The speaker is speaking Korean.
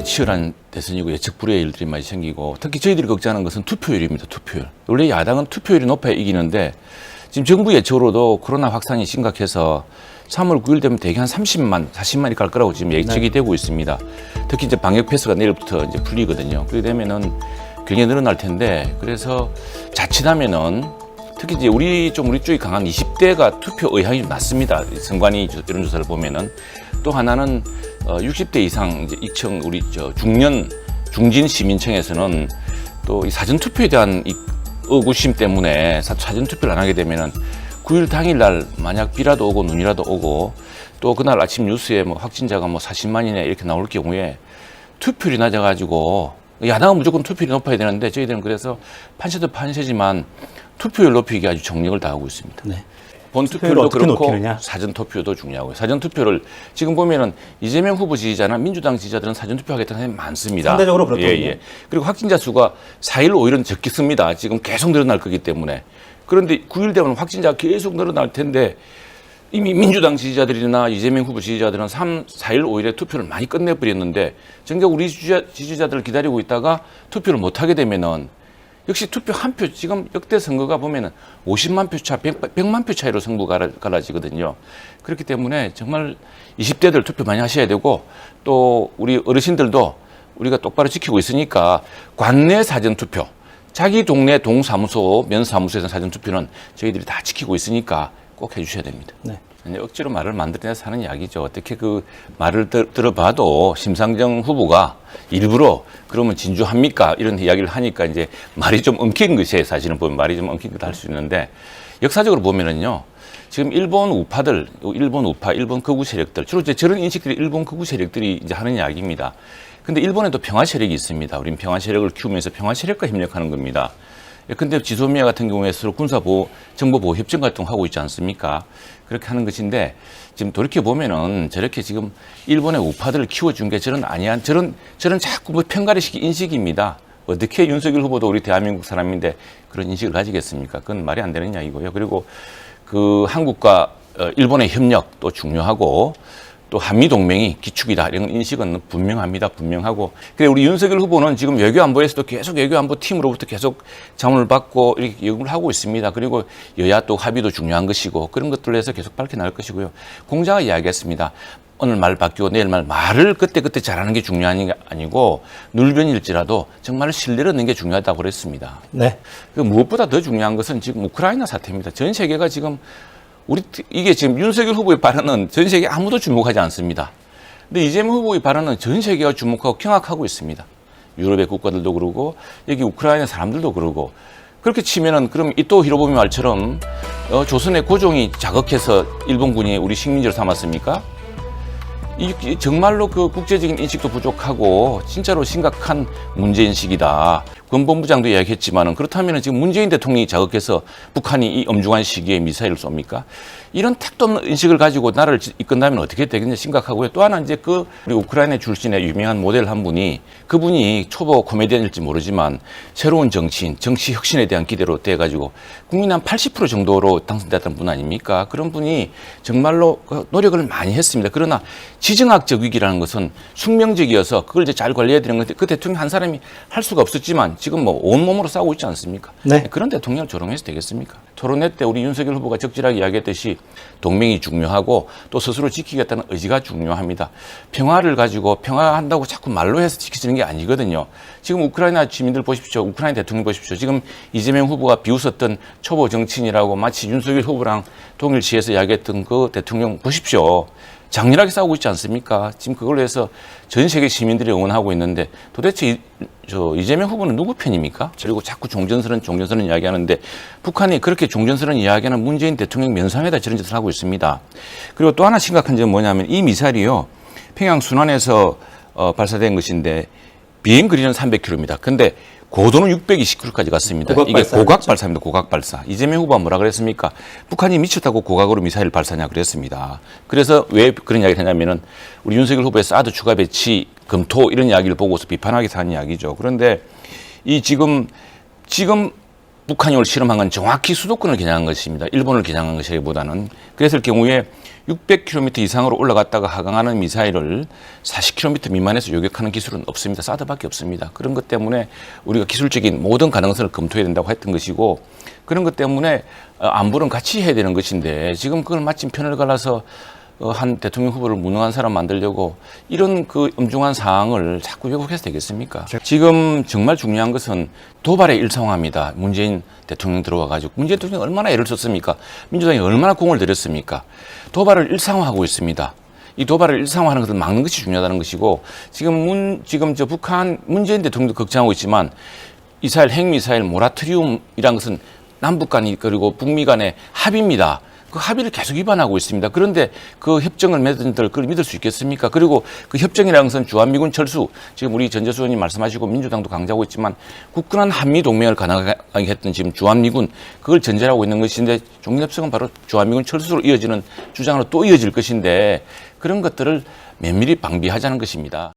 치열한 대선이고 예측 불허의 일들이 많이 생기고 특히 저희들이 걱정하는 것은 투표율입니다. 투표율. 원래 야당은 투표율이 높아야 이기는데 지금 정부 예측으로도 코로나 확산이 심각해서 3월 9일 되면 대개 한 30만, 40만이 갈 거라고 지금 예측이 되고 있습니다. 특히 이제 방역 패스가 내일부터 이제 풀리거든요. 그렇게 되면은 굉장히 늘어날 텐데 그래서 자칫하면은 특히 이제 우리 쪽이 강한 20대가 투표 의향이 좀 낮습니다. 선관위 여론조사를 보면은 또 하나는 60대 이상 이제 이청 우리 중진 시민층에서는 또 이 사전 투표에 대한 이 의구심 때문에 사전 투표를 안 하게 되면은 9일 당일날 만약 비라도 오고 눈이라도 오고 또 그날 아침 뉴스에 뭐 확진자가 뭐 40만이네 이렇게 나올 경우에 투표율이 낮아가지고 야당은 무조건 투표율이 높아야 되는데 저희들은 그래서 판세도 판세지만 투표율 높이기 아주 정력을 다하고 있습니다. 네. 본 투표율도 그렇고 높이느냐? 사전 투표도 중요하고요. 사전 투표를 지금 보면은 이재명 후보 지지자나 민주당 지지자들은 사전 투표하겠다는 사람이 많습니다. 상대적으로 그렇거든요. 예. 그리고 확진자 수가 4일, 5일은 적겠습니다. 지금 계속 늘어날 거기 때문에. 그런데 9일 되면 확진자가 계속 늘어날 텐데 이미 민주당 지지자들이나 이재명 후보 지지자들은 3, 4일, 5일에 투표를 많이 끝내버렸는데 정작 우리 지지자들을 기다리고 있다가 투표를 못하게 되면은 역시 투표 한 표, 지금 역대 선거가 보면은 50만 표 차, 100만 표 차이로 승부가 갈라지거든요. 그렇기 때문에 정말 20대들 투표 많이 하셔야 되고 또 우리 어르신들도 우리가 똑바로 지키고 있으니까 관내 사전 투표, 자기 동네 동사무소, 면사무소에서 사전 투표는 저희들이 다 지키고 있으니까 꼭 해주셔야 됩니다. 네. 억지로 말을 만들어내서 하는 이야기죠. 어떻게 그 말을 들어봐도 심상정 후보가 일부러 그러면 진주합니까? 이런 이야기를 하니까 이제 말이 좀 엉킨 것이에요. 사실은 보면 말이 좀 엉킨 것도 할 수 있는데 역사적으로 보면은요. 지금 일본 우파들, 일본 우파, 일본 극우 세력들 주로 이제 저런 인식들이 일본 극우 세력들이 이제 하는 이야기입니다. 근데 일본에도 평화 세력이 있습니다. 우린 평화 세력을 키우면서 평화 세력과 협력하는 겁니다. 근데 지소미아 같은 경우에 서로 군사보호, 정보보호 협정 활동하고 있지 않습니까? 그렇게 하는 것인데 지금 돌이켜보면은 저렇게 지금 일본의 우파들을 키워준 게 저런 아니한, 저런 자꾸 뭐 편가르식 인식입니다. 어떻게 윤석열 후보도 우리 대한민국 사람인데 그런 인식을 가지겠습니까? 그건 말이 안 되는 이야기고요. 그리고 그 한국과 일본의 협력도 중요하고 또 한미동맹이 기축이다 이런 인식은 분명합니다. 분명하고 그래 우리 윤석열 후보는 지금 외교안보에서도 계속 외교안보 팀으로부터 계속 자문을 받고 이렇게 연구를 하고 있습니다. 그리고 여야 또 합의도 중요한 것이고 그런 것들로 해서 계속 밝혀나갈 것이고요. 공자가 이야기했습니다. 오늘 말 바뀌고 내일 말을 그때 잘하는 게 중요한 게 아니고 눌변일지라도 정말 신뢰를 얻는 게 중요하다고 그랬습니다. 네. 그 무엇보다 더 중요한 것은 지금 우크라이나 사태입니다. 전 세계가 지금 이게 지금 윤석열 후보의 발언은 전 세계 아무도 주목하지 않습니다. 근데 이재명 후보의 발언은 전 세계가 주목하고 경악하고 있습니다. 유럽의 국가들도 그러고 여기 우크라이나 사람들도 그러고 그렇게 치면은 그럼 이토 히로부미 말처럼 조선의 고종이 자극해서 일본군이 우리 식민지를 삼았습니까? 정말로 그 국제적인 인식도 부족하고 진짜로 심각한 문제인식이다. 권본부장도 이야기했지만은 그렇다면 지금 문재인 대통령이 자극해서 북한이 이 엄중한 시기에 미사일을 쏩니까? 이런 택도 없는 인식을 가지고 나라를 이끈다면 어떻게 되겠냐 심각하고요. 또 하나 이제 우리 우크라이나 출신의 유명한 모델 한 분이 그분이 초보 코미디언일지 모르지만 새로운 정치인, 정치 혁신에 대한 기대로 돼가지고 국민 한 80% 정도로 당선됐던 분 아닙니까? 그런 분이 정말로 노력을 많이 했습니다. 그러나 지정학적 위기라는 것은 숙명적이어서 그걸 이제 잘 관리해야 되는 건데 그 대통령 한 사람이 할 수가 없었지만 지금 뭐 온몸으로 싸우고 있지 않습니까? 네. 그런 대통령을 조롱해서 되겠습니까? 토론회 때 우리 윤석열 후보가 적절하게 이야기했듯이 동맹이 중요하고 또 스스로 지키겠다는 의지가 중요합니다. 평화를 가지고 평화한다고 자꾸 말로 해서 지키지는 게 아니거든요. 지금 우크라이나 주민들 보십시오. 우크라이나 대통령 보십시오. 지금 이재명 후보가 비웃었던 초보 정치인이라고 마치 윤석열 후보랑 동일시해서 이야기했던 그 대통령 보십시오. 장렬하게 싸우고 있지 않습니까? 지금 그걸로 해서 전 세계 시민들이 응원하고 있는데 도대체 이재명 후보는 누구 편입니까? 그리고 자꾸 종전선언 이야기하는데 북한이 그렇게 종전선언 이야기하는 문재인 대통령 면상에다 저런 짓을 하고 있습니다. 그리고 또 하나 심각한 점은 뭐냐면 이 미사일이요. 평양 순환에서 발사된 것인데 비행 거리는 300km입니다. 근데 고도는 620km까지 갔습니다. 이게 고각 발사입니다. 고각 발사. 이재명 후보가 뭐라 그랬습니까? 북한이 미쳤다고 고각으로 미사일 발사냐 그랬습니다. 그래서 왜 그런 이야기를 하냐면은 우리 윤석열 후보의 사드 추가 배치 검토 이런 이야기를 보고서 비판하기 위해서 한 이야기죠. 그런데 이 지금 북한용을 실험한 건 정확히 수도권을 겨냥한 것입니다. 일본을 겨냥한 것이기보다는. 그랬을 경우에 600km 이상으로 올라갔다가 하강하는 미사일을 40km 미만에서 요격하는 기술은 없습니다. 사드밖에 없습니다. 그런 것 때문에 우리가 기술적인 모든 가능성을 검토해야 된다고 했던 것이고, 그런 것 때문에 안보는 같이 해야 되는 것인데 지금 그걸 마침 편을 갈라서 한 대통령 후보를 무능한 사람 만들려고 이런 그 엄중한 사항을 자꾸 왜곡해서 되겠습니까? 지금 정말 중요한 것은 도발의 일상화입니다. 문재인 대통령 들어와가지고 문재인 대통령이 얼마나 애를 썼습니까? 민주당이 얼마나 공을 들였습니까? 도발을 일상화하고 있습니다. 이 도발을 일상화하는 것을 막는 것이 중요하다는 것이고, 지금 저 북한 문재인 대통령도 걱정하고 있지만 이스라엘 핵미사일 모라토리움이란 것은 남북 간이 그리고 북미 간의 합의입니다. 그 합의를 계속 위반하고 있습니다. 그런데 그 협정을 맺은들 그걸 믿을 수 있겠습니까? 그리고 그 협정이라는 것은 주한미군 철수, 지금 우리 전재수 의원님 말씀하시고 민주당도 강조하고 있지만 굳건한 한미 동맹을 가능하게 했던 지금 주한미군, 그걸 전제로 하고 있는 것인데 종전협정은 바로 주한미군 철수로 이어지는 주장으로 또 이어질 것인데 그런 것들을 면밀히 방비하자는 것입니다.